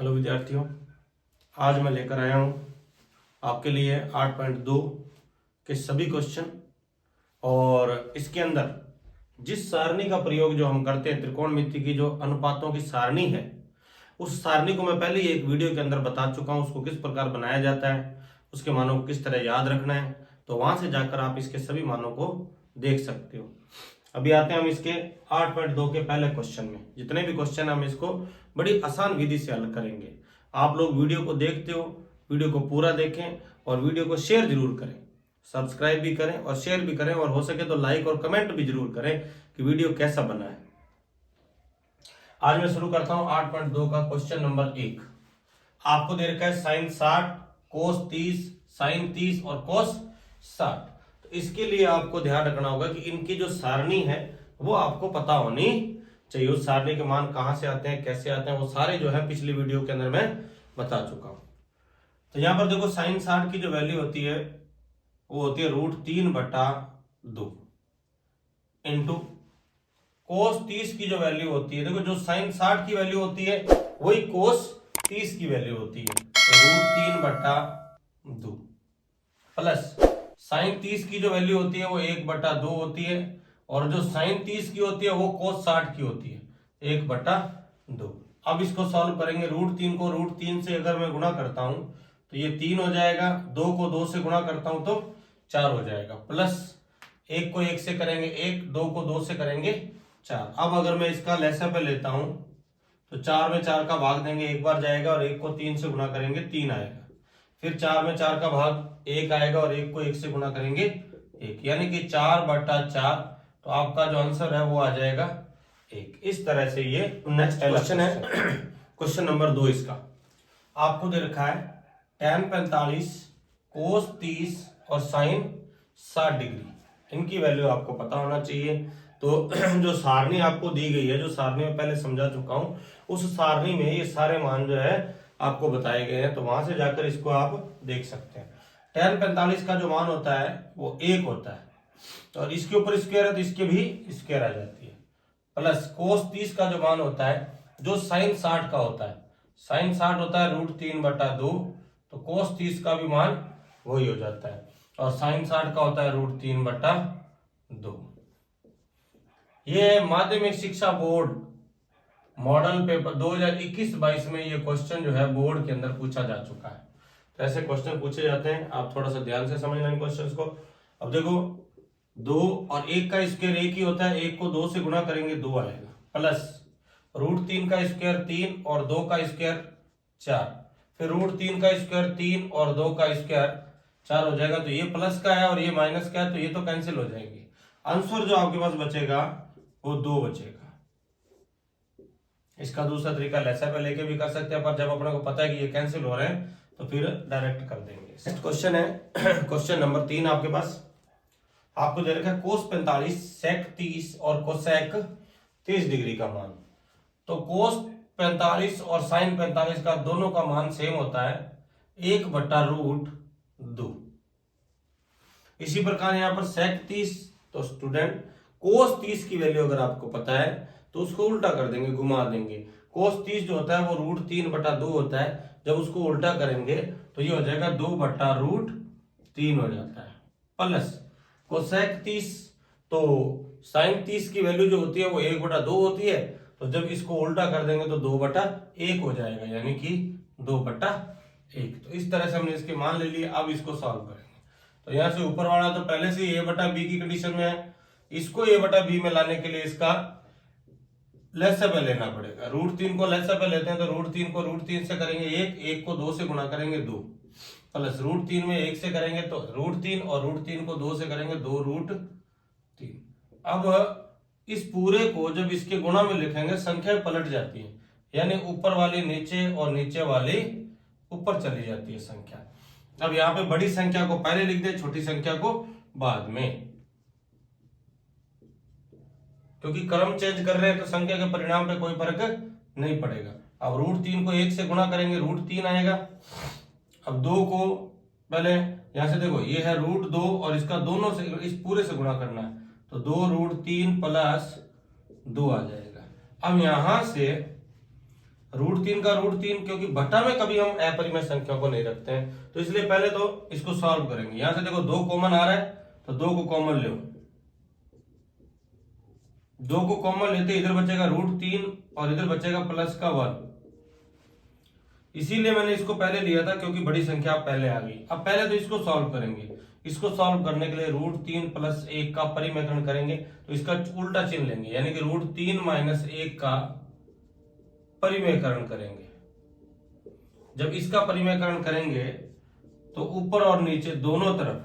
Hello विद्यार्थियों, आज मैं लेकर आया हूँ आपके लिए 8.2 के सभी क्वेश्चन। और इसके अंदर जिस सारणी का प्रयोग जो हम करते हैं, त्रिकोणमिति की जो अनुपातों की सारणी है, उस सारणी को मैं पहले ही एक वीडियो के अंदर बता चुका हूँ। उसको किस प्रकार बनाया जाता है, उसके मानों को किस तरह याद रखना है, तो वहां से जाकर आप इसके सभी मानों को देख सकते हो। अभी आते हैं हम इसके 8.2 के पहले क्वेश्चन में। जितने भी क्वेश्चन हम इसको बड़ी आसान विधि से हल करेंगे। आप लोग वीडियो को देखते हो, वीडियो को पूरा देखें और वीडियो को शेयर जरूर करें, सब्सक्राइब भी करें और शेयर भी करें, और हो सके तो लाइक और कमेंट भी जरूर करें कि वीडियो कैसा बना है। आज मैं शुरू करता हूं 8.2 का क्वेश्चन नंबर 1। आपको दे रखा है साइन 60, कोस 30, साइन 30 और कोस 60। तो इसके लिए आपको ध्यान रखना होगा कि इनकी जो सारणी है वो आपको पता होनी चाहिए। उस सारणी के मान कहां से आते हैं, कैसे आते हैं, वो सारे जो है पिछली वीडियो के अंदर मैं बता चुका हूं। तो यहां पर देखो, साइन 60 की जो वैल्यू होती है वो होती है √3/2 इंटू कोस 30 की जो वैल्यू होती है, देखो जो साइन 60 की वैल्यू होती है वही कोस 30 की वैल्यू होती है, √3/2 प्लस साइन 30 की जो वैल्यू होती है वो 1/2 होती है, और जो साइन 30 की होती है वो कोस 60 की होती है 1/2। अब इसको सॉल्व करेंगे। √3 को √3 से अगर मैं गुणा करता हूं तो ये 3 हो जाएगा, 2 को 2 से गुणा करता हूं तो 4 हो जाएगा, प्लस 1 को 1 से करेंगे 1, 2 को 2 से करेंगे 4। अब अगर मैं इसका लैसा पे लेता हूं तो 4 में 4 का भाग देंगे, एक बार जाएगा, और 1 को 3 से गुणा करेंगे 3 आएगा, फिर 4 में 4 का भाग 1 आएगा और 1 को 1 से गुणा करेंगे 1, यानी कि 4/4। तो आपका जो आंसर है वो आ जाएगा 1। इस तरह से ये नेक्स्ट क्वेश्चन है क्वेश्चन नंबर 2। इसका आपको दे रखा है tan 45, कोस 30 और साइन 60 डिग्री। इनकी वैल्यू आपको पता होना चाहिए। तो जो सारणी आपको दी गई है, जो सारणी में पहले समझा चुका हूं, उस सारणी में ये सारे मान जो है आपको बताए गए हैं, तो वहां से जाकर इसको आप देख सकते हैं। tan 45 का जो मान होता है वो 1 होता है, और इसके ऊपर स्क्वायर है तो इसके भी स्क्वायर आ जाती है, प्लस कोस 30 का जो मान होता है, जो साइन 60 का होता है, साइन 60 होता है √3/2, तो कोस 30 का भी मान वही हो जाता है, और साइन 60 का होता है √3/2। ये माध्यमिक शिक्षा बोर्ड मॉडल पेपर 2021-22 में ये क्वेश्चन जो है बोर्ड के अंदर पूछा जा चुका है। तो ऐसे क्वेश्चन पूछे जाते हैं, आप थोड़ा सा ध्यान से समझना इन क्वेश्चंस को। अब देखो, 2 और 1 का स्क्वायर 1 ही होता है, 1 को 2 से गुणा करेंगे 2 आएगा, प्लस √3 का स्क्वायर 3 और 2 का स्क्वायर 4, फिर √3 का स्क्वायर 3 और 2 का स्क्वायर 4 हो जाएगा। तो ये प्लस का है और ये माइनस का है, तो ये तो कैंसिल हो जाएंगे। आंसर जो आपके पास बचेगा वो 2 बचेगा। इसका दूसरा तरीका लैसा पे लेके भी कर सकते हैं, पर जब अपने को पता है कि ये कैंसिल हो रहे हैं तो फिर डायरेक्ट कर देंगे। नेक्स्ट क्वेश्चन है क्वेश्चन नंबर 3। आपके पास आपको दे रखा है कोस 45, सेक 30 और कोसेक 30 डिग्री का मान। तो कोस 45 और साइन 45 का दोनों का मान सेम होता है 1/√2। इसी प्रकार यहां पर सेक 30, तो स्टूडेंट कोस 30 की वैल्यू अगर आपको पता है तो उसको उल्टा कर देंगे, घुमा देंगे। कोस 30 जो होता है वो √3/2 होता है, जब उसको उल्टा करेंगे तो ये हो जाएगा 2/√3 हो जाता है, प्लस कोसेक 30, तो साइन 30 की वैल्यू जो होती है वो 1/2 होती है, तो जब इसको उल्टा कर देंगे तो 2/1 हो जाएगा, यानी कि 2/1। तो इस तरह से हमने इसके मान ले लिए। अब इसको सॉल्व करेंगे। तो यहां से ऊपर वाला तो पहले से a/b की कंडीशन में है, इसको a/b में लाने के लिए इसका लेसा पे लेना पड़ेगा। √3 को लेसा पे लेते हैं तो √3 को √3 से करेंगे 1, 1 को 2 से गुणा करेंगे 2, प्लस √3 में 1 से करेंगे तो √3, और √3 को 2 से करेंगे 2√3। अब इस पूरे को जब इसके गुणा में लिखेंगे संख्या पलट जाती है, यानी ऊपर वाली नीचे और नीचे वाली ऊपर चली जाती है संख्या। अब यहाँ पे बड़ी संख्या को पहले लिख दे, छोटी संख्या को बाद में, क्योंकि क्रम चेंज कर रहे हैं तो संख्या के परिणाम पे कोई फर्क नहीं पड़ेगा। अब √3 को 1 से गुणा करेंगे √3 आएगा। अब 2 को पहले यहां से देखो, ये है √2 और इसका दोनों से, इस पूरे से गुणा करना है, तो 2√3 + 2 आ जाएगा। अब यहां से √3 का √3, क्योंकि बटा में कभी हम अपरिमेय संख्याओं को नहीं रखते हैं, तो इसलिए पहले तो इसको सॉल्व करेंगे। यहां से देखो 2 कॉमन आ रहा है, तो 2 को कॉमन लो, 2 को कॉमन लेते इधर बचेगा √3 और इधर बचेगा प्लस का 1। इसीलिए मैंने इसको पहले लिया था, क्योंकि बड़ी संख्या पहले आ गई। अब पहले तो इसको सॉल्व करेंगे। इसको सॉल्व करने के लिए √3 + 1 का परिमेयकरण करेंगे, तो इसका उल्टा चिन्ह लेंगे, यानी कि √3 - 1 का परिमेयकरण करेंगे। जब इसका परिमेयकरण करेंगे तो ऊपर और नीचे दोनों तरफ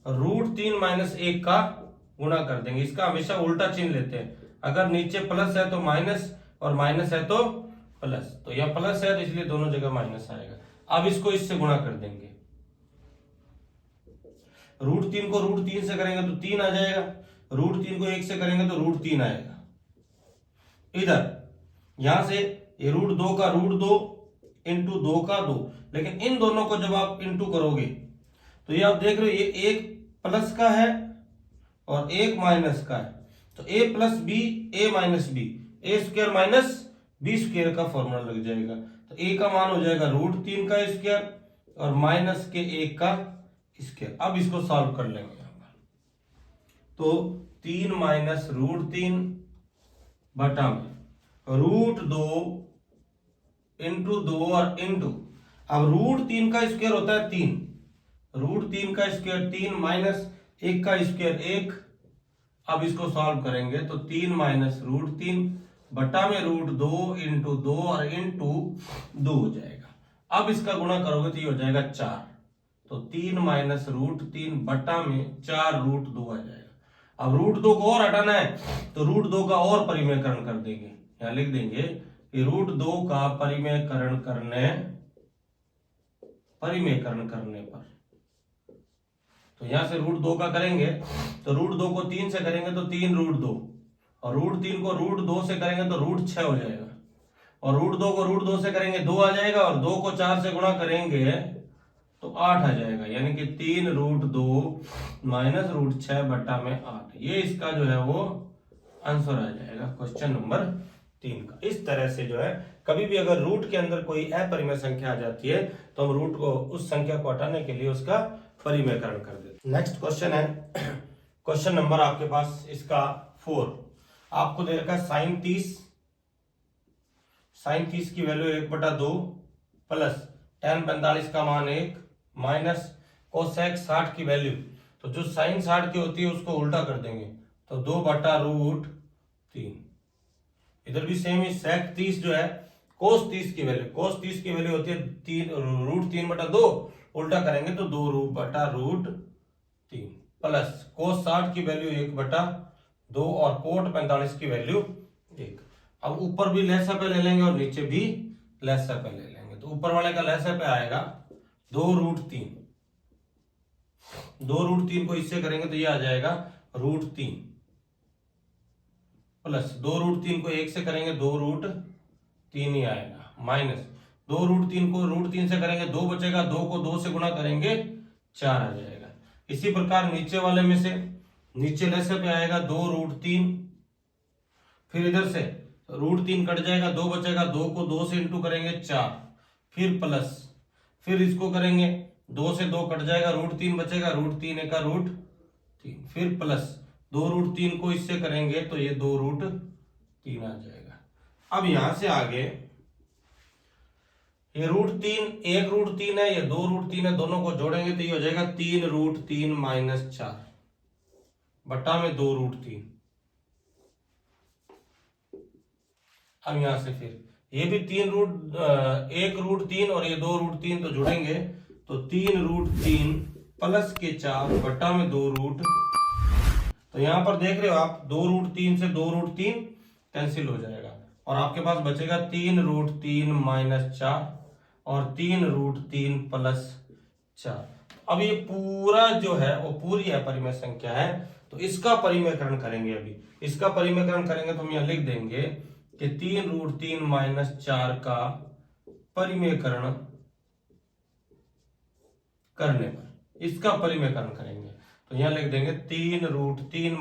√3 - 1 का गुणा कर देंगे। इसका हमेशा उल्टा चिन्ह लेते हैं, अगर नीचे प्लस है तो माइनस और माइनस है तो प्लस, तो यह प्लस है तो इसलिए दोनों जगह माइनस आएगा। अब इसको इससे गुणा कर देंगे, √3 को √3 से करेंगे तो 3 आ जाएगा, √3 को 1 से करेंगे तो √3 आएगा। इधर यहां से ये √2 का √2 इंटू 2 का 2, लेकिन इन दोनों को जब आप इंटू करोगे तो ये आप देख रहे हो, ये एक प्लस का है और एक माइनस का है, तो a + b a - b a² - b² का फॉर्मूला लग जाएगा। तो a का मान हो जाएगा √3 का स्क्वायर और माइनस के 1 का स्क्वायर। अब इसको सॉल्व कर लेंगे, तो 3 - √3 बटा में √2 इंटू 2 और इंटू, अब √3 का स्क्वायर होता है 3, √3 का स्क्वायर 3 माइनस 1 का स्क्वायर 1। अब इसको सॉल्व करेंगे तो 3 - √3 बटा में √2 इंटू 2 और इंटू 2 हो जाएगा। अब इसका गुणा करोगे तो ये हो जाएगा 4, तो 3 - √3 बटा में 4 √2 आ जाएगा। अब √2 को और हटाना है तो √2 का और परिमेयकरण कर देंगे, यहां लिख देंगे कि √2 का परिमेयकरण करने पर, तो यहां से √2 का करेंगे तो √2 को 3 से करेंगे तो 3 √2 और √3 को √2 से करेंगे तो √6 हो जाएगा, और √2 को √2 से करेंगे 2 आ जाएगा, और 2 को 4 से गुणा करेंगे तो 8 आ जाएगा, यानी कि 3 √2 माइनस √6 बटा में 8। ये इसका जो है वो आंसर आ जाएगा क्वेश्चन नंबर 3 का। इस तरह से जो है कभी भी अगर रूट के अंदर कोई अपरिमेय संख्या आ जाती है तो हम रूट को, उस संख्या को हटाने के लिए उसका परिमेयकरण कर देते। नेक्स्ट क्वेश्चन है क्वेश्चन नंबर आपके पास इसका 4। आपको दे रखा है sin 30 की वैल्यू 1/2 प्लस tan 45 का मान 1 माइनस कोसेक 60 की वैल्यू, तो जो साइन 60 की होती है उसको उल्टा कर देंगे, तो 2/√3। इधर भी सेम ही sec 30 जो है cos 30 की वैल्यू होती है √3/2, उल्टा करेंगे तो 2/√3 प्लस cos 60 की वैल्यू 1/2 और cot 45 की वैल्यू 1। अब ऊपर भी लहसा पे ले लेंगे और नीचे भी लहसा पे ले लेंगे, तो ऊपर वाले का लहसा पे आएगा 2√3, 2√3 को इससे करेंगे तो ये आ जाएगा √3 प्लस 2√3 को 1 से करेंगे 2√3 ही आएगा, माइनस 2√3 को √3 से करेंगे 2 बचेगा, 2 को 2 से गुणा करेंगे 4 आ जाएगा। इसी प्रकार नीचे वाले में से नीचे लहसे पे आएगा 2√3, फिर इधर से √3 कट जाएगा, 2 बचेगा, 2 को 2 से इंटू करेंगे 4, फिर प्लस, फिर इसको करेंगे 2 से 2 कट जाएगा, √3 बचेगा, √3 × √3, फिर प्लस 2√3 को इससे करेंगे तो ये 2√3 आ जाएगा। अब यहां से आगे ये √3 एक √3 है, ये 2√3 है, दोनों को जोड़ेंगे तो ये हो जाएगा 3√3 - 4 बटा में 2√3। अब यहां से फिर ये भी 1√3 और ये 2√3 तो जुड़ेंगे तो 3√3 प्लस के 4 बटा में 2√, तो यहां पर देख रहे हो आप 2√3 से 2√3 कैंसिल हो जाएगा और आपके पास बचेगा 3√3 - 4 और 3√3 + 4। अब ये पूरा जो है वो पूरी अपरिमेय संख्या है, तो इसका परिमेयकरण करेंगे। अभी इसका परिमेयकरण करेंगे तो हम यहां लिख देंगे कि 3√3 - 4 का परिमेयकरण करने पर इसका परिमेयकरण करेंगे, तो यहां लिख देंगे 3√3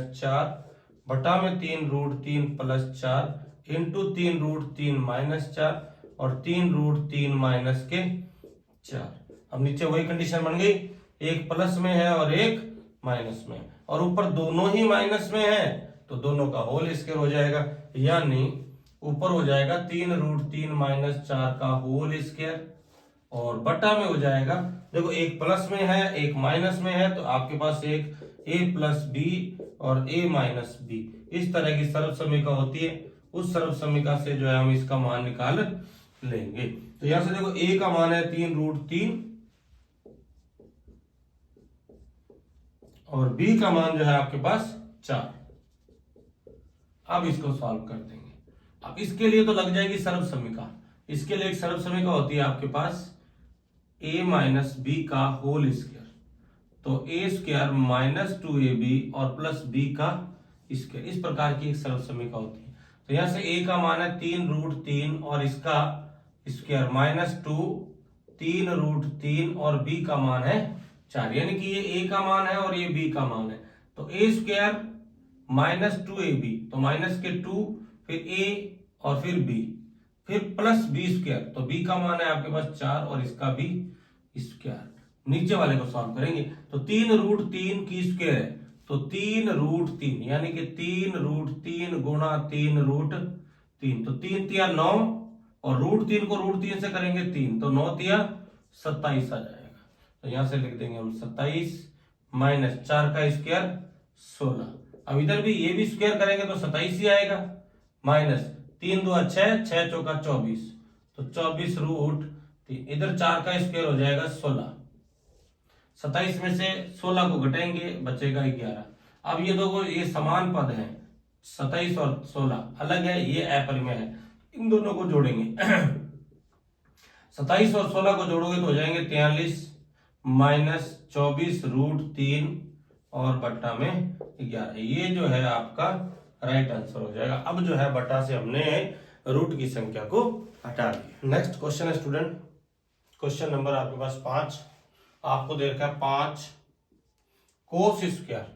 - 4 बटा में 3√3 प्लस 4 इंटू 3√3 माइनस 4 और 3√3 माइनस के 4। अब नीचे वही कंडीशन बन गई, एक प्लस में है और एक माइनस में, और ऊपर दोनों ही माइनस में है तो दोनों का होल स्क्वायर हो जाएगा, यानी ऊपर हो जाएगा 3√3 माइनस 4 का होल स्क्वायर, और बटा में हो जाएगा, देखो एक प्लस में है एक माइनस में है तो आपके पास एक a प्लस बी और a माइनस बी, इस तरह की सर्व समीका होती है। उस सर्व समीका से जो है हम इसका मान निकाल लेंगे। तो यहां से देखो a का मान है 3√3 और b का मान जो है आपके पास 4। अब इसको सॉल्व कर देंगे। अब इसके लिए तो लग जाएगी सर्व समीका, इसके लिए एक सर्व समीका होती है आपके पास a माइनस बी का होल स्क्वायर, तो a स्क्वायर माइनस 2ab और प्लस b का स्क्वायर, इस प्रकार की एक सर्व समीका होती है। तो यहां से a का मान है 3√3 और इसका स्क्वायर माइनस 2 3√3 और b का मान है 4, यानी कि ये a का मान है और ये b का मान है। तो a स्क्वायर माइनस 2ab, तो माइनस के 2 फिर a और फिर b फिर प्लस बी स्क्वायर, तो b का मान है आपके पास 4 और इसका भी स्क्वायर। नीचे वाले को सॉल्व करेंगे तो 3√3 की स्क्वायर है तो 3√3 यानी कि 3√3 गुणा 3√3, तो 3 तिया 9 और √3 को √3 से करेंगे 3, तो 9 तिया 27 आ जाएगा। तो यहां से लिख देंगे हम 27 माइनस 4 का स्क्वायर 16। अब इधर भी ये भी स्क्वायर करेंगे तो 27 ही आएगा, माइनस 3 2 6 6 चौका 24, तो 24√3, इधर 4 का स्क्वायर हो जाएगा 16। 27 में से 16 को घटाएंगे बचेगा 11। अब ये दो ये समान पद हैं, 27 और 16 अलग है, ये अपरिमेय है, इन दोनों को जोड़ेंगे 27 और 16 को जोड़ोगे तो हो जाएंगे 43 माइनस 24√3 और बट्टा में 11, ये जो है आपका राइट आंसर हो जाएगा। अब जो है बटा से हमने रूट की संख्या को हटा दिया। नेक्स्ट क्वेश्चन है स्टूडेंट, क्वेश्चन नंबर आपके पास 5, आपको दे रखा है 5 कोस स्क्वायर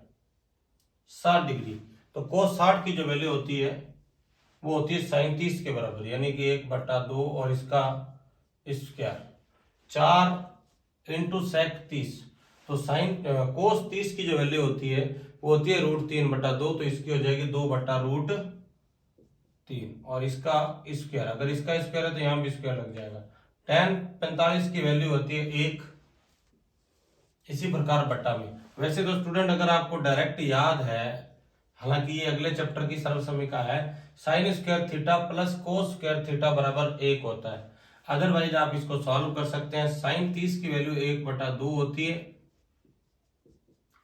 60 डिग्री, तो कोस 60 की जो वैल्यू होती है वो होती है sin 30 के बराबर, यानी कि 1/2 और इसका स्क्वायर 4 इंटू sec 30, तो साइन कोस 30 की जो वैल्यू होती है वो होती है √3/2, तो इसकी हो जाएगी 2/√3 और इसका स्क्वायर, अगर इसका स्क्वायर है तो यहाँ भी स्क्वायर लग जाएगा। tan 45 की वैल्यू होती है 1, इसी प्रकार बट्टा में। वैसे तो स्टूडेंट अगर आपको डायरेक्ट याद है, हालांकि ये अगले चैप्टर की सर्व समीका है, sine square theta plus cos square theta बराबर 1 होता है। अदरवाइज आप इसको सॉल्व कर सकते हैं, साइन 30 की वैल्यू 1/2 होती है,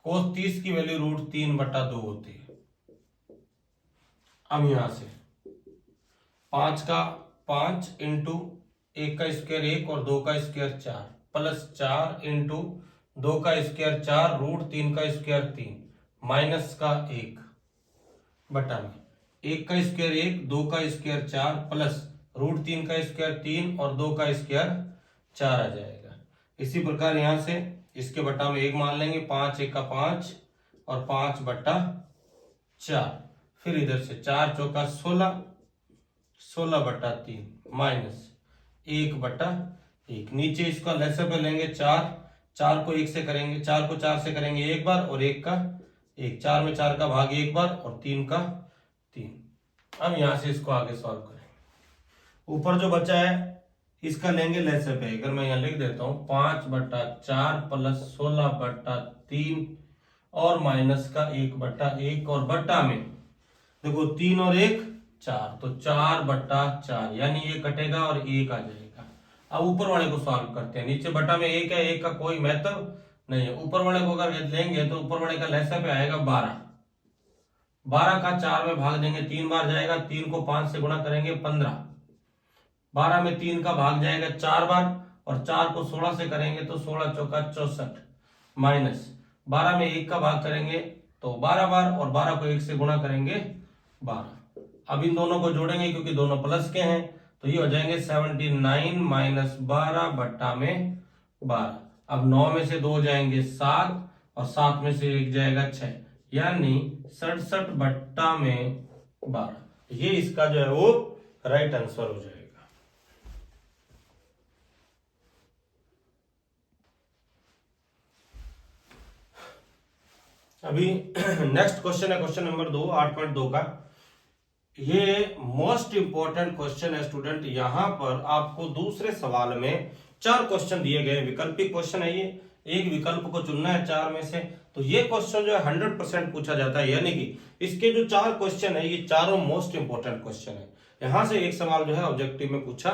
कोस 30 की वैल्यू √3/2 होती है। अब यहां से 5 का 5 इंटू 1 का स्क्वायर 1 और 2 का स्क्वायर 4 प्लस 4 इंटू 2 का स्क्वायर 4 √3 का स्क्वायर 3 माइनस का 1 बटा में 1 का स्क्वायर 1 2 का स्क्वायर 4 प्लस √3 का स्क्वायर 3 और 2 का स्क्वायर 4 आ जाएगा। इसी प्रकार यहां से इसके बटा में 1 मान लेंगे, 5 1 का 5 और 5/4, फिर इधर से 4 चौका 16 16/3 माइनस 1/1, नीचे इसका लेसर पे लेंगे 4 को 1 से करेंगे, 4 को 4 से करेंगे एक बार और 1 का 1, 4 में 4 का भाग एक बार और 3 का 3। अब यहां से इसको आगे सॉल्व करेंगे, ऊपर जो बचा है इसका लेंगे लेसर पे, अगर मैं यहाँ लिख देता हूं 5/4 प्लस 16/3 और माइनस का 1/1 और बट्टा में देखो 3 और 1 4, तो 4/4, यानी ये कटेगा और 1 आ जाएगा। अब ऊपर वाले को सॉल्व करते हैं, नीचे बटा में 1 है, 1 का कोई महत्व नहीं है, ऊपर वाले को अगर लेंगे तो ऊपर वाले का लेसर पे आएगा 12, 12 का 4 में भाग देंगे 3 बार जाएगा, 3 को 5 से गुणा करेंगे 15, 12 में 3 का भाग जाएगा 4 बार और 4 को 16 से करेंगे तो 16 चौका 64 माइनस 12 में 1 का भाग करेंगे तो 12 बार और 12 को 1 से गुणा करेंगे 12। अब इन दोनों को जोड़ेंगे क्योंकि दोनों प्लस के हैं, तो ये हो जाएंगे 79 माइनस 12 बट्टा में 12। अब 9 में से 2 जाएंगे 7 और 7 में से 1 जाएगा 6, यानी 67 बट्टा में 12, ये इसका जो है वो राइट आंसर हो जाएगा। अभी नेक्स्ट क्वेश्चन है क्वेश्चन नंबर 2, 8.2 का। ये मोस्ट इंपॉर्टेंट क्वेश्चन है स्टूडेंट। यहां पर आपको दूसरे सवाल में 4 क्वेश्चन दिए गए, विकल्पिक क्वेश्चन है ये, एक विकल्प को चुनना है 4 में से। तो ये क्वेश्चन जो है 100% पूछा जाता है, यानी कि इसके जो 4 क्वेश्चन है ये चारों मोस्ट इंपॉर्टेंट क्वेश्चन है। यहां से एक सवाल जो है ऑब्जेक्टिव में पूछा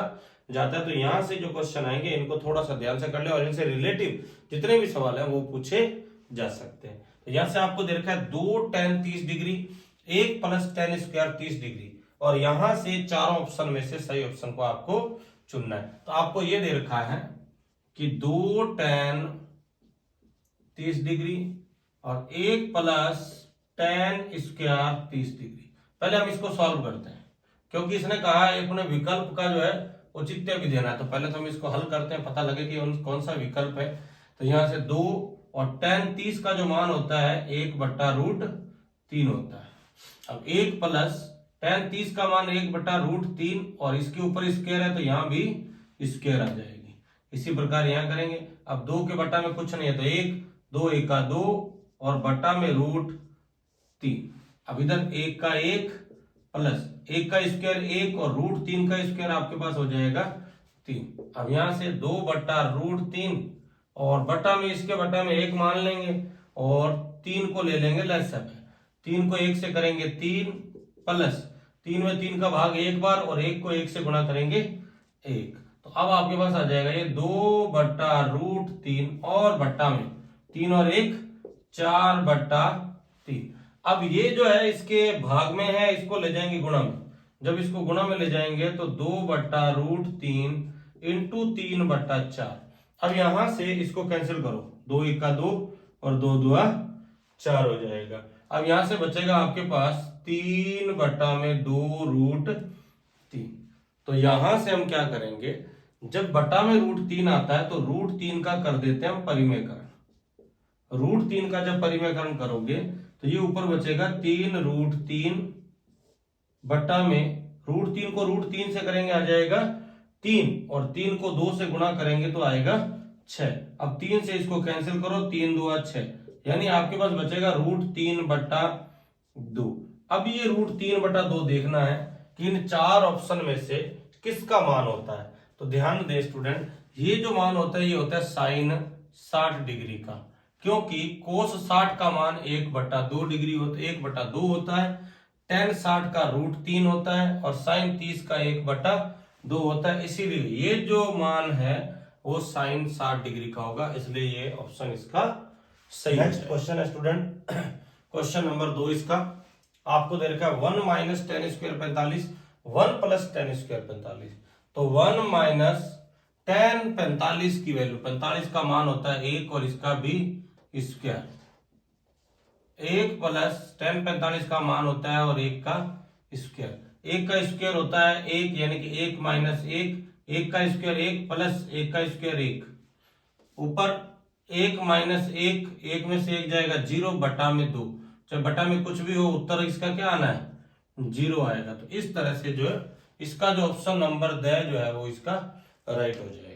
जाता है, तो यहां से जो क्वेश्चन आएंगे इनको थोड़ा सा ध्यान से कर ले, और इनसे रिलेटिव जितने भी सवाल है वो पूछे जा सकते हैं। तो यहां से आपको दे रखा है 2 tan 30 degree, 1 + tan square 30 degree, और यहां से चारों ऑप्शन में से सही ऑप्शन को आपको चुनना है। तो आपको यह दे रखा है कि 2 tan 30 डिग्री और 1 + tan स्क्वायर 30 डिग्री। पहले हम इसको सॉल्व करते हैं, क्योंकि इसने कहा है अपने विकल्प का जो है औचित्य भी देना है। तो पहले तो हम इसको हल करते हैं, पता लगे कि कौन सा विकल्प है। तो यहां से 2 और tan 30 का जो मान होता है 1/√3 होता है। अब 1 + tan 30 का मान 1/√3, और इसके ऊपर स्क्वायर है तो यहां भी स्क्वायर आ जाएगी। इसी प्रकार यहां करेंगे। अब 2 के बटा में कुछ नहीं है तो 1, 2 1 का 2 और बटा में √3। अब इधर 1 का 1 प्लस 1 का स्क्वायर 1 और √3 का स्क्वायर आपके पास हो जाएगा 3। अब यहां से 2/√3 और बटा में इसके बटा में 1 मान लेंगे और 3 को ले लेंगे लसागु में। 3 को 1 से करेंगे 3 प्लस 3 में 3 का भाग 1 बार, और 1 को 1 से गुणा करेंगे 1। तो अब आपके पास आ जाएगा ये 2/√3 और बट्टा में 3 और 1 4/3। अब ये जो है इसके भाग में है, इसको ले जाएंगे गुणा में। जब इसको गुणा में ले जाएंगे तो 2/√3 इंटू 3/4। अब यहां से इसको कैंसिल करो, 2 1 का 2 और 2 2 4 हो जाएगा। अब यहां से बचेगा आपके पास 3/2√3। तो यहां से हम क्या करेंगे, जब बटा में √3 आता है तो √3 का कर देते हैं हम परिमेयकरण। √3 का जब परिमेयकरण करोगे तो ये ऊपर बचेगा 3√3 बटा में √3 को √3 से करेंगे आ जाएगा 3, और 3 को 2 से गुणा करेंगे तो आएगा 6। अब 3 से इसको कैंसिल करो, 3 2 6, यानी आपके पास बचेगा √3/2। अब ये √3/2 देखना है कि इन 4 ऑप्शन में से किसका मान होता है। तो ध्यान दें स्टूडेंट, ये जो मान होता है ये होता है साइन 60 डिग्री का, क्योंकि कोस 60 का मान 1/2 डिग्री होता है, 1/2 होता है। tan 60 का √3 होता है और साइन 30 का 1/2 होता है। इसीलिए ये जो मान है वो साइन 60 डिग्री का होगा, इसलिए ये ऑप्शन इसका सही है। नेक्स्ट क्वेश्चन है स्टूडेंट, क्वेश्चन नंबर 2 इसका। आपको दे रखा है 1 - tan स्क्वायर 45, 1 + tan स्क्वायर 45। तो 1 - tan 45 की वैल्यू, 45 का मान होता है 1 और इसका भी स्क्वायर, 1 + tan 45 का मान होता है और 1 का स्क्वायर। 1 का स्क्वायर होता है 1, यानी कि 1 - 1, 1 का स्क्वायर 1 प्लस 1 का स्क्वायर 1, ऊपर 1 - 1, 1 में से 1 जाएगा 0 बटा में 2। चाहे बटा में कुछ भी हो, उत्तर इसका क्या आना है, 0 आएगा। तो इस तरह से जो है इसका जो ऑप्शन नंबर द जो है वो इसका राइट हो जाएगा।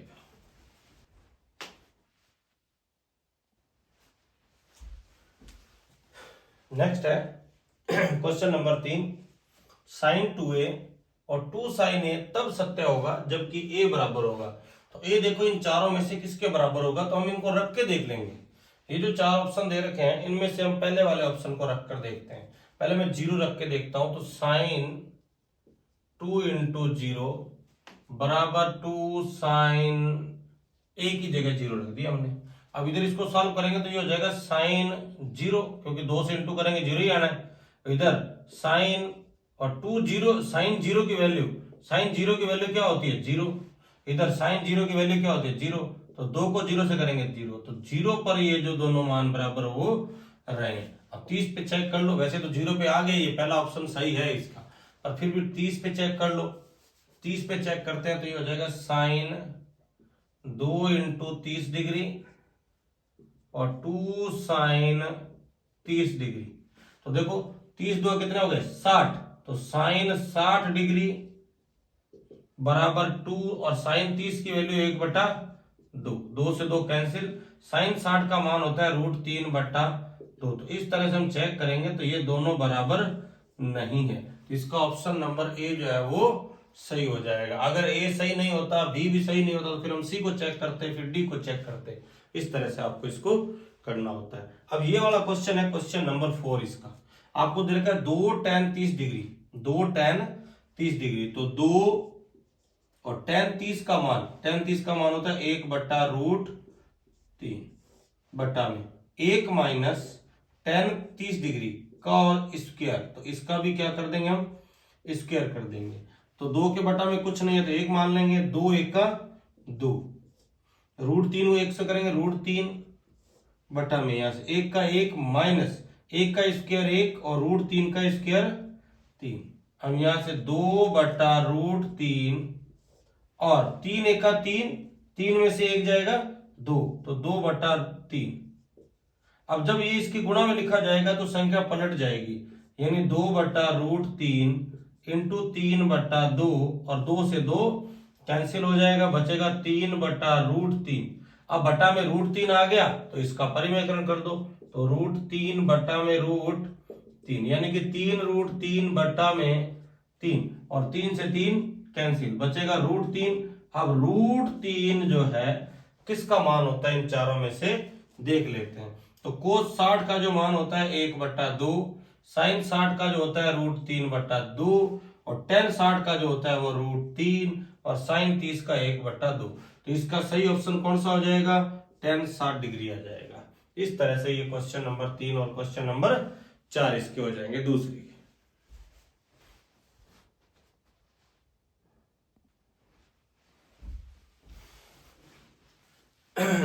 नेक्स्ट है क्वेश्चन नंबर 3, sin 2a और 2 sin a तब सत्य होगा जबकि a बराबर होगा। तो a देखो इन चारों में से किसके बराबर होगा, तो हम इनको रख के देख लेंगे। ये जो 4 ऑप्शन दे रखे हैं इनमें से हम पहले वाले ऑप्शन को रख कर देखते हैं। पहले मैं 0 रख के देखता हूं, तो sin 2 × 0 बराबर 2 sin a की जगह 0 रख दिया हमने। अब इधर इसको सॉल्व करेंगे तो ये हो जाएगा sin 0, क्योंकि 2 से इंटू करेंगे 0 ही आना है। इधर sin और 2 0, sin 0 की वैल्यू, sin 0 की वैल्यू क्या होती है 0, इधर sin 0 की वैल्यू क्या होती है 0, तो 2 को 0 से करेंगे 0, तो 0 पर ये जो दोनों मान बराबर वो रहेंगे। अब 30 पे चेक कर लो, वैसे तो 0 पे आ गए, ये पहला ऑप्शन सही है इसका, पर फिर भी 30 पे चेक कर लो। 30 पे चेक करते हैं तो ये हो जाएगा sin 2 × 30 डिग्री और 2 sin 30 डिग्री। तो देखो 30 दो कितने हो गए 60, तो साइन 60 डिग्री बराबर 2 और साइन 30 की वैल्यू 1/2, 2 से 2 कैंसिल, साइन 60 का मान होता है √3/2। तो इस तरह से हम चेक करेंगे तो ये दोनों बराबर नहीं है, तो इसका ऑप्शन नंबर ए जो है वो सही हो जाएगा। अगर ए सही नहीं होता, बी भी सही नहीं होता, तो फिर हम सी को चेक करते, फिर डी को चेक करते। इस तरह से आपको इसको करना होता है। अब ये वाला क्वेश्चन है क्वेश्चन नंबर 4। इसका आपको दे रखा है 2 tan 30 डिग्री, 2 tan 30 डिग्री, तो 2 और tan 30 का मान, tan 30 का मान होता है 1/√3 बट्टा में 1 माइनस tan 30 डिग्री का और स्क्वायर, तो इसका भी क्या कर देंगे हम स्क्वायर कर देंगे। तो 2 के बटा में कुछ नहीं है तो 1 मान लेंगे, 2 1 का 2, √3 को 1 से करेंगे √3 बटा में यहां से 1 का 1 माइनस 1 का स्क्वायर 1 और √3 का स्क्वायर 3। हम यहां से 2/√3 और 3 1 का 3, 3 में से 1 जाएगा 2, तो 2/3। अब जब ये इसके गुणा में लिखा जाएगा तो संख्या पलट जाएगी, यानी 2/√3 इंटू 3/2 और 2 से 2 कैंसिल हो जाएगा, बचेगा 3/√3। अब बटा में √3 आ गया तो इसका परिमेयकरण कर दो, तो √3 बटा में √3 यानी कि 3√3 बटा में 3 और 3 से 3 कैंसिल, बचेगा √3। अब √3 जो है किसका मान होता है इन चारों में से देख लेते हैं। तो कोस 60 का जो मान होता है 1/2, साइन 60 का जो होता है √3/2 और tan 60 का जो होता है वो √3 और साइन 30 का 1/2। तो इसका सही ऑप्शन कौन सा हो जाएगा, tan 60 डिग्री आ जाएगा। इस तरह से ये क्वेश्चन नंबर 3 और क्वेश्चन नंबर 4 इसके हो जाएंगे दूसरी के।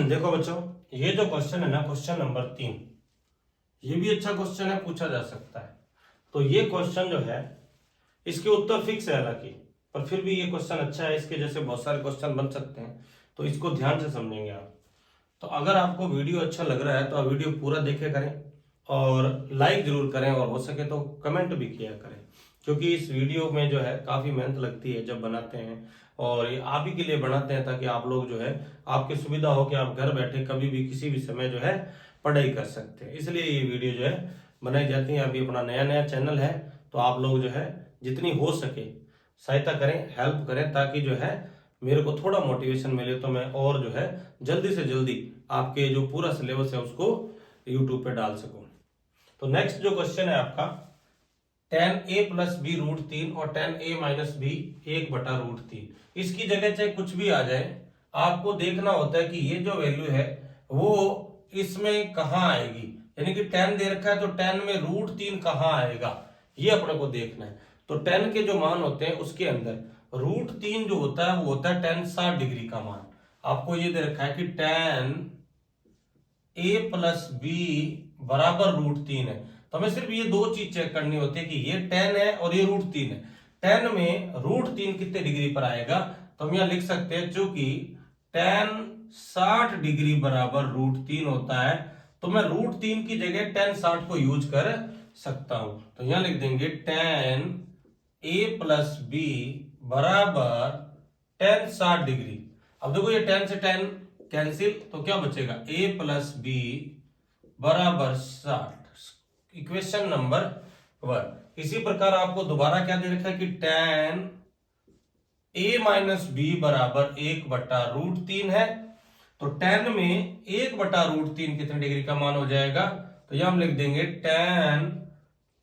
देखो बच्चों, ये जो क्वेश्चन है ना क्वेश्चन नंबर 3, ये भी अच्छा क्वेश्चन है, पूछा जा सकता है। तो ये क्वेश्चन जो है इसके उत्तर फिक्स है हालांकि, पर फिर भी ये क्वेश्चन अच्छा है, इसके जैसे बहुत सारे क्वेश्चन बन सकते हैं, तो इसको ध्यान से समझेंगे आप। तो अगर आपको वीडियो अच्छा लग रहा है तो आप वीडियो पूरा देखे करें और लाइक जरूर करें और हो सके तो कमेंट भी किया करें, क्योंकि इस वीडियो में जो है काफी मेहनत लगती है जब बनाते हैं, और ये आप ही के लिए बनाते हैं ताकि आप लोग जो है आपकी सुविधा हो कि आप घर बैठे कभी भी किसी भी समय जो है पढ़ाई कर सकते हैं। इसलिए ये वीडियो जो है बनाई जाती है। अभी अपना नया नया चैनल है तो आप लोग जो है जितनी हो सके सहायता करें, हेल्प करें, ताकि जो है मेरे को थोड़ा मोटिवेशन मिले तो मैं और जो है जल्दी से जल्दी आपके जो पूरा सिलेबस है उसको यूट्यूब पे डाल सकूं। तो नेक्स्ट जो क्वेश्चन है आपका tan a प्लस बी √3 और tan a माइनस बी 1/√3। इसकी जगह चाहे कुछ भी आ जाए, आपको देखना होता है कि ये जो वैल्यू है वो इसमें कहाँ आएगी, यानी कि tan दे रखा है तो tan में √3 कहाँ आएगा, ये अपने को देखना है। तो tan के जो मान होते हैं उसके अंदर √3 जो होता है वो होता है tan 60 डिग्री का मान। आपको ये दे रखा है कि tan a प्लस बी बराबर √3 है, तो हमें सिर्फ ये दो चीज चेक करनी होती है कि ये tan है और ये √3 है। tan में √3 कितने डिग्री पर आएगा, तो हम यहां लिख सकते हैं चूंकि tan 60 डिग्री बराबर √3 होता है, तो मैं √3 की जगह tan 60 को यूज कर सकता हूं। तो यहां लिख देंगे tan a प्लस बी बराबर tan 60 डिग्री। अब देखो ये tan से tan कैंसिल, तो क्या बचेगा a प्लस बी बराबर 60, इक्वेशन नंबर 1। इसी प्रकार आपको दोबारा क्या दे रखा है कि tan a माइनस बी बराबर 1/√3 है, तो tan में 1/√3 कितने डिग्री का मान हो जाएगा, तो यह हम लिख देंगे tan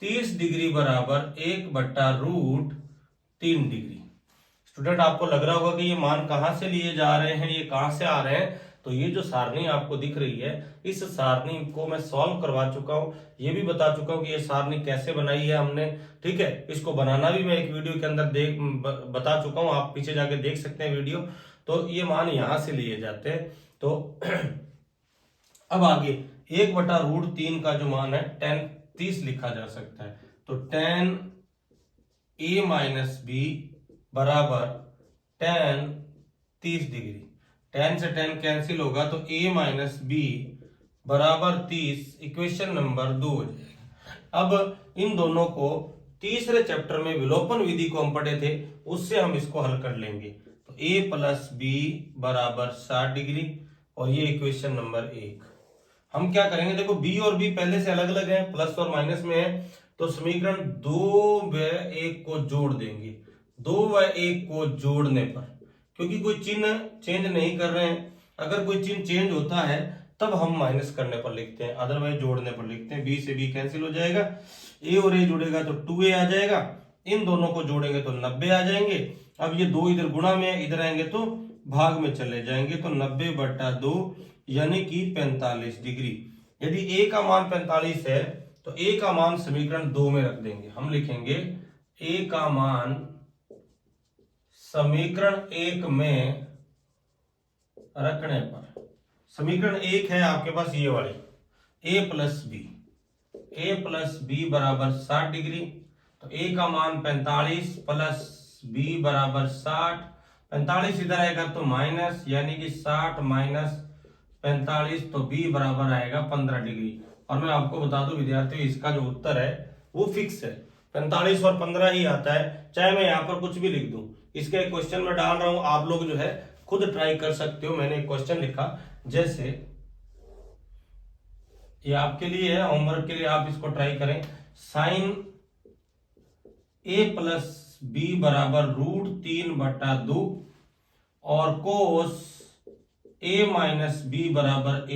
30 डिग्री बराबर 1/√3 डिग्री। स्टूडेंट आपको लग रहा होगा कि ये मान कहां से लिए जा रहे हैं, ये कहां से आ रहे हैं, तो ये जो सारणी आपको दिख रही है इस सारणी को मैं सॉल्व करवा चुका हूं, ये भी बता चुका हूं कि ये सारणी कैसे बनाई है हमने, ठीक है। इसको बनाना भी मैं एक वीडियो के अंदर बता चुका हूं, आप पीछे जाके देख सकते हैं वीडियो। तो ये मान यहां से लिए जाते हैं। तो अब आगे 1/√3 का जो मान है tan 30 लिखा जा सकता है, तो tan a माइनस बी बराबर tan 30 डिग्री, tan से tan कैंसिल होगा तो a माइनस बी बराबर 30, इक्वेशन नंबर 2 हो जाएगा। अब इन दोनों को तीसरे चैप्टर में विलोपन विधि को हम पढ़े थे, उससे हम इसको हल कर लेंगे। तो a प्लस बी बराबर 60 डिग्री, और ये इक्वेशन नंबर 1। हम क्या करेंगे, देखो b और b पहले से अलग अलग है, प्लस और माइनस में है, तो समीकरण 2 व 1 को जोड़ देंगे। 2 व 1 को जोड़ने पर, क्योंकि कोई चिन्ह चेंज नहीं कर रहे हैं, अगर कोई चिन्ह चेंज होता है तब हम माइनस करने पर लिखते हैं, अदरवाइज जोड़ने पर लिखते हैं। b से b कैंसिल हो जाएगा, a और a जुड़ेगा तो 2a आ जाएगा, इन दोनों को जोड़ेंगे तो 90 आ जाएंगे। अब ये 2 इधर गुणा में है, इधर आएंगे तो भाग में चले जाएंगे, तो 90/2 यानी कि 45 डिग्री। यदि a का मान 45 है तो a का मान समीकरण 2 में रख देंगे। हम लिखेंगे a का मान समीकरण 1 में रखने पर, समीकरण 1 है आपके पास ये वाली, a प्लस बी बराबर 60 डिग्री। तो a का मान 45 प्लस b बराबर 60, 45 इधर आएगा तो माइनस, यानी कि 60 माइनस 45, तो b बराबर आएगा 15 डिग्री। और मैं आपको बता दूं विद्यार्थियों, इसका जो उत्तर है वो फिक्स है, 45 और 15 ही आता है, चाहे मैं यहाँ पर कुछ भी लिख दूं। इसका एक क्वेश्चन में डाल रहा हूं, आप लोग जो है खुद ट्राई कर सकते हो। मैंने एक क्वेश्चन लिखा, जैसे ये आपके लिए है, होमवर्क के लिए आप इसको ट्राई करें। साइन a प्लस बी बराबर √3/2 और कोस a माइनस बी बराबर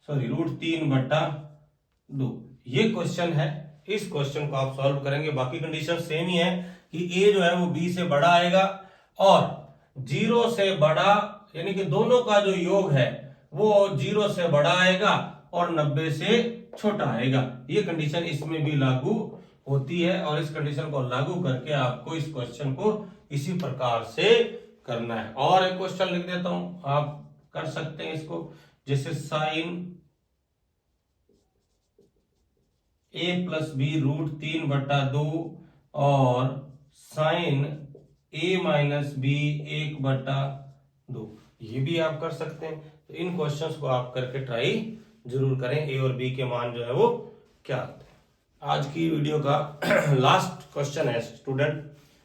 √3/2, ये क्वेश्चन है। इस क्वेश्चन को आप सॉल्व करेंगे, बाकी कंडीशन सेम ही है कि a जो है वो b से बड़ा आएगा और 0 से बड़ा, यानी कि दोनों का जो योग है वो 0 से बड़ा आएगा और 90 से छोटा आएगा। ये कंडीशन इसमें भी लागू होती है, और इस कंडीशन को लागू करके आपको इस क्वेश्चन को इसी प्रकार से करना है। और एक क्वेश्चन लिख देता हूं, आप कर सकते हैं इसको, जैसे साइन a प्लस बी √3/2 और साइन a माइनस बी 1/2, ये भी आप कर सकते हैं। तो इन क्वेश्चंस को आप करके ट्राई जरूर करें, a और b के मान जो है वो क्या आते हैं। आज की वीडियो का लास्ट क्वेश्चन है स्टूडेंट,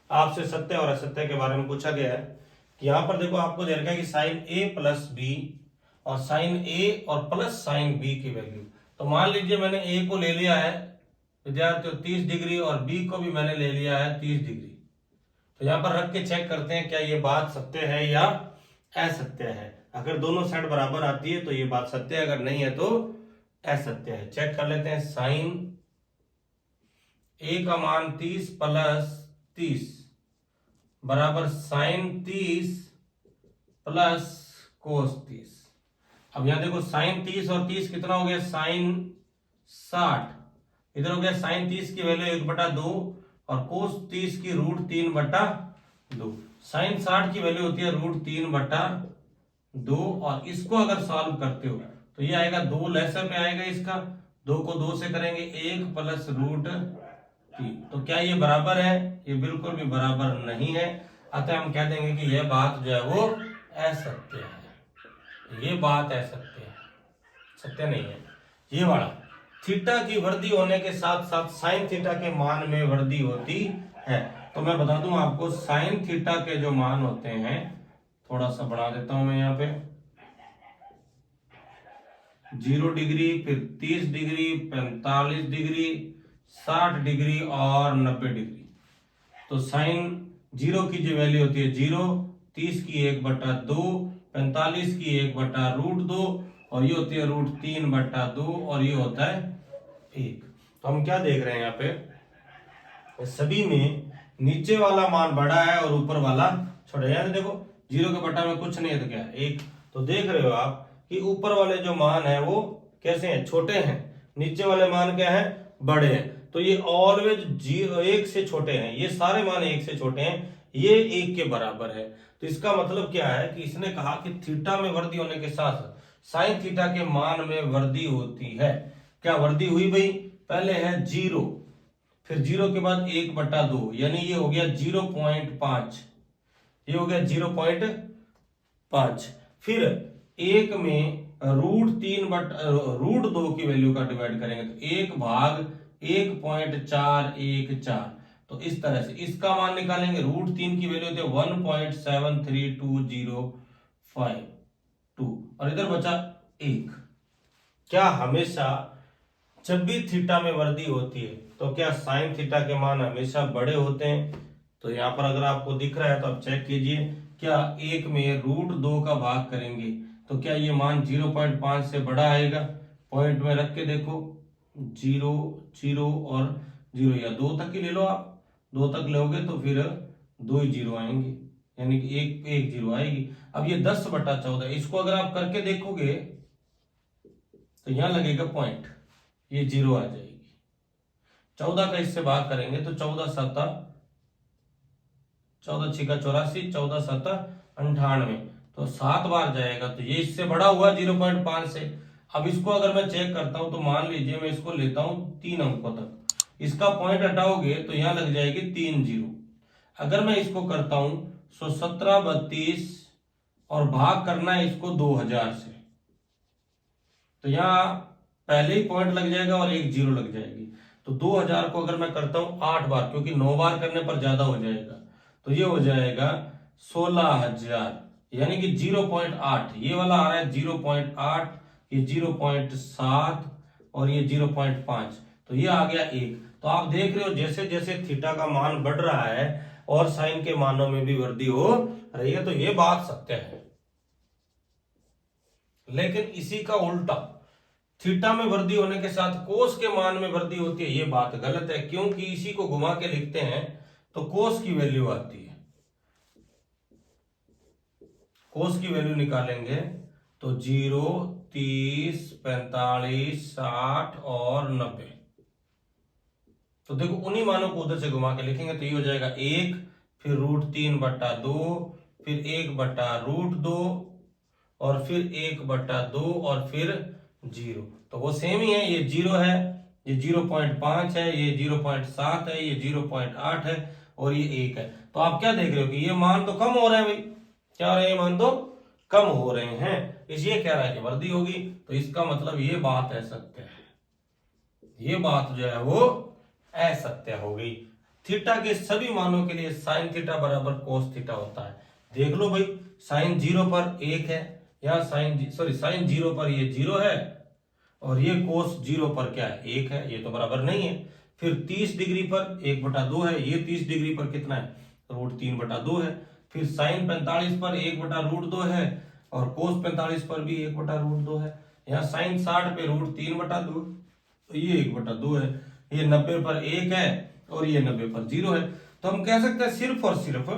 आपसे सत्य और असत्य के बारे में पूछा गया है। कि यहाँ पर देखो आपको दे रखा है कि साइन a प्लस बी और साइन a और प्लस साइन b की वैल्यू। तो मान लीजिए मैंने a को ले लिया है विद्यार्थियों 30 डिग्री और b को भी मैंने ले लिया है 30 डिग्री। तो यहाँ पर रख के चेक करते हैं क्या ये बात सत्य है या असत्य है। अगर दोनों साइड बराबर आती है तो ये बात सत्य है, अगर नहीं है तो असत्य है। चेक कर लेते हैं, साइन a का मान 30 प्लस 30 बराबर साइन 30 प्लस कोस 30। अब यहां देखो साइन 30 और 30 कितना हो गया, साइन 60, इधर हो गया साइन 30 की वैल्यू 1/2 और कोस 30 की √3/2। साइन 60 की वैल्यू होती है √3/2, और इसको अगर सॉल्व करते हो तो ये आएगा 2 लेसर में आएगा, इसका 2 को 2 से करेंगे 1 प्लस √3। तो क्या ये बराबर है, ये बिल्कुल भी बराबर नहीं है, अतः हम कह देंगे कि यह बात जो है वो असत्य है, ये बात असत्य है, सत्य नहीं है। ये वाला थीटा की वृद्धि होने के साथ साथ साइन थीटा के मान में वृद्धि होती है। तो मैं बता दूं आपको, साइन थीटा के जो मान होते हैं, थोड़ा सा बढ़ा देता हूं मैं यहाँ पे, 0 डिग्री, फिर 30 डिग्री, 45 डिग्री, 60 डिग्री और 90 डिग्री। तो साइन 0 की जो वैल्यू होती है 0, 30 की 1/2, 45 की 1/√2 और ये होती है √3/2 और ये होता है 1। तो हम क्या देख रहे हैं यहाँ पे, सभी में नीचे वाला मान बड़ा है और ऊपर वाला छोटा है। यानी देखो 0 के बटा में कुछ नहीं है तो क्या है 1। तो देख रहे हो आप कि ऊपर वाले जो मान है वो कैसे हैं, छोटे हैं, नीचे वाले मान क्या है, बड़े हैं। तो ये ऑलवेज 1 से छोटे हैं, ये सारे मान 1 से छोटे हैं, ये 1 के बराबर है। तो इसका मतलब क्या है कि इसने कहा कि थीटा में वृद्धि होने के साथ साइन थीटा के मान में वृद्धि होती है। क्या वृद्धि हुई भाई, पहले है 0, फिर 0 के बाद 1/2, यानी ये हो गया 0.5, ये हो गया 0.5, फिर 1 में √2 की वैल्यू का डिवाइड करेंगे तो 1/2 1.414। तो इस तरह से इसका मान निकालेंगे। √3 की वैल्यू होती है 1.73205 और इधर बचा 1। क्या हमेशा जब भी थीटा में वृद्धि होती है तो क्या साइन थीटा के मान हमेशा बड़े होते हैं? तो यहां पर अगर आपको दिख रहा है तो आप चेक कीजिए, क्या 1 में √2 का भाग करेंगे तो क्या ये मान 0.5 से बड़ा आएगा? पॉइंट में रख के देखो, 0 0 और 0 या 2 तक ही ले लो आप। 2 तक लोगे तो फिर 2 ही 0 आएंगे, यानी कि एक 0 आएगी। अब ये 10/14 इसको अगर आप करके देखोगे तो यहां लगेगा पॉइंट, ये 0 आ जाएगी। 14 का इससे भाग करेंगे तो 14 7 14 6 84, 14 7 98, तो 7 बार जाएगा। तो ये इससे बड़ा हुआ 0.5 से। अब इसको अगर मैं चेक करता हूं तो मान लीजिए मैं इसको लेता हूं 3 अंकों तक, इसका पॉइंट हटाओगे तो यहां लग जाएगी 3 0। अगर मैं इसको करता हूं 17 32 और भाग करना है इसको 2000 से, तो यहां पहले ही पॉइंट लग जाएगा और एक 0 लग जाएगी। तो 2000 को अगर मैं करता हूं 8 बार, क्योंकि 9 बार करने पर ज्यादा हो जाएगा, तो ये हो जाएगा 16000, यानी कि 0.8। ये वाला आ रहा है 0.8, ये 0.7 और ये 0.5, तो ये आ गया 1। तो आप देख रहे हो जैसे जैसे थीटा का मान बढ़ रहा है और साइन के मानों में भी वृद्धि हो रही है, तो ये बात सत्य है। लेकिन इसी का उल्टा, थीटा में वृद्धि होने के साथ कोस के मान में वृद्धि होती है, ये बात गलत है। क्योंकि इसी को घुमा के लिखते हैं तो कोस की वैल्यू आती है। कोस की वैल्यू निकालेंगे तो 0 30 45 60 और 90। तो देखो उन्हीं मानों को उधर से घुमा के लिखेंगे तो ये हो जाएगा 1, फिर √3/2, फिर 1/√2 और फिर 1/2 और फिर 0। तो वो सेम ही है, ये 0 है, ये 0.5 है, ये 0.7 है, ये 0.8 है और ये 1 है। तो आप क्या देख रहे हो कि ये मान तो कम हो रहे हैं भाई, क्या हो रहे हैं, ये मान तो कम हो रहे हैं, इसलिए कह रहा है कि वृद्धि होगी। तो इसका मतलब ये बात असत्य है, ये बात जो है वो असत्य हो गई। थीटा के सभी मानों के लिए साइन थीटा बराबर कोस थीटा होता है। देख लो भाई, साइन 0 पर 1 है, यहाँ साइन 0 पर ये 0 है और ये कोस 0 पर क्या है, 1 है, ये तो बराबर नहीं है। फिर 30 डिग्री पर 1/2 है, ये 30 डिग्री पर कितना है, √3/2 है। फिर साइन 45 पर 1/√2 है और कोस 45 पर भी 1/√2 है। यहाँ साइन 60 पे √3/2, तो ये 1/2 है। ये 90 पर 1 है और ये 90 पर 0 है। तो हम कह सकते हैं सिर्फ और सिर्फ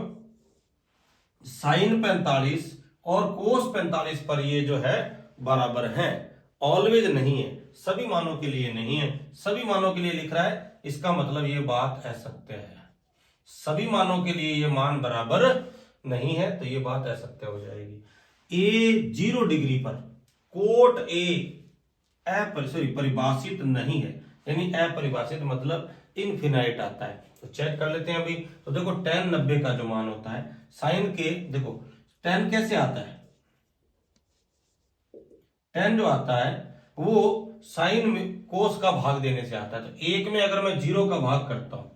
साइन 45 और कोस 45 पर ये जो है बराबर है, ऑलवेज नहीं है, सभी मानों के लिए नहीं है। सभी मानों के लिए लिख रहा है, इसका मतलब ये बात असत्य है। सभी मानों के लिए ये मान बराबर नहीं है, तो ये बात असत्य हो जाएगी। ए 0 डिग्री पर कोट ए परिभाषित नहीं है, यानी अपरिभाषित मतलब इनफिनाइट आता है। तो चेक कर लेते हैं अभी। तो देखो tan 90 का जो मान होता है साइन के, देखो tan कैसे आता है, tan जो आता है वो साइन में कोस का भाग देने से आता है। तो 1 में अगर मैं 0 का भाग करता हूं,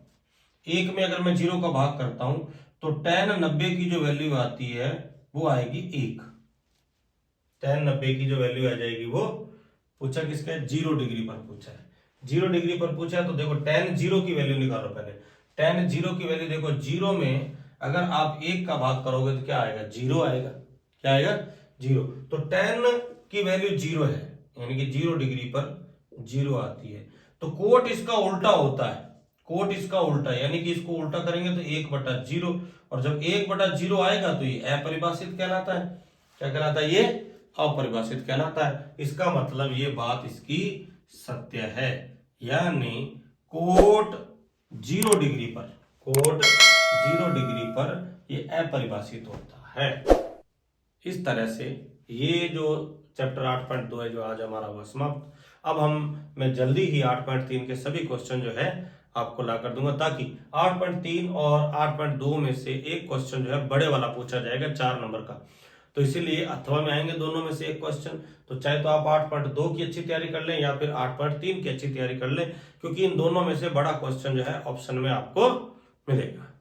1 में अगर मैं 0 का भाग करता हूं तो tan 90 की जो वैल्यू आती है वो आएगी 1। tan 90 की जो वैल्यू आ जाएगी वो पूछा किसका है, 0 डिग्री पर पूछा है। 0 डिग्री पर पूछा है तो देखो tan 0 की वैल्यू निकालो पहले। tan 0 की वैल्यू देखो, 0 में अगर आप 1 का भाग करोगे तो क्या आएगा, 0 आएगा। क्या आएगा, 0। तो tan की वैल्यू 0 है, यानी कि 0 डिग्री पर 0 आती है। तो कोट इसका उल्टा होता है, कोट इसका उल्टा, यानी कि इसको उल्टा करेंगे तो 1/0, और जब 1/0 आएगा तो ये अपरिभाषित कहलाता है। क्या कहलाता है, ये अपरिभाषित कहलाता है। इसका मतलब ये बात इसकी सत्य है, यानी कोट 0 डिग्री पर, कोट 0 डिग्री पर ये अपरिभाषित होता है। इस तरह से ये जो चैप्टर 8.2 है जो आज हमारा हुआ समाप्त। अब मैं जल्दी ही 8.3 के सभी क्वेश्चन जो है आपको ला कर दूंगा, ताकि 8.3 और 8.2 में से एक क्वेश्चन जो है बड़े वाला पूछा जाएगा 4 नंबर का। तो इसीलिए अथवा में आएंगे दोनों में से एक क्वेश्चन। तो चाहे तो आप 8.2 की अच्छी तैयारी कर लें या फिर 8.3 की अच्छी तैयारी कर लें, क्योंकि इन दोनों में से बड़ा क्वेश्चन जो है ऑप्शन में आपको मिलेगा।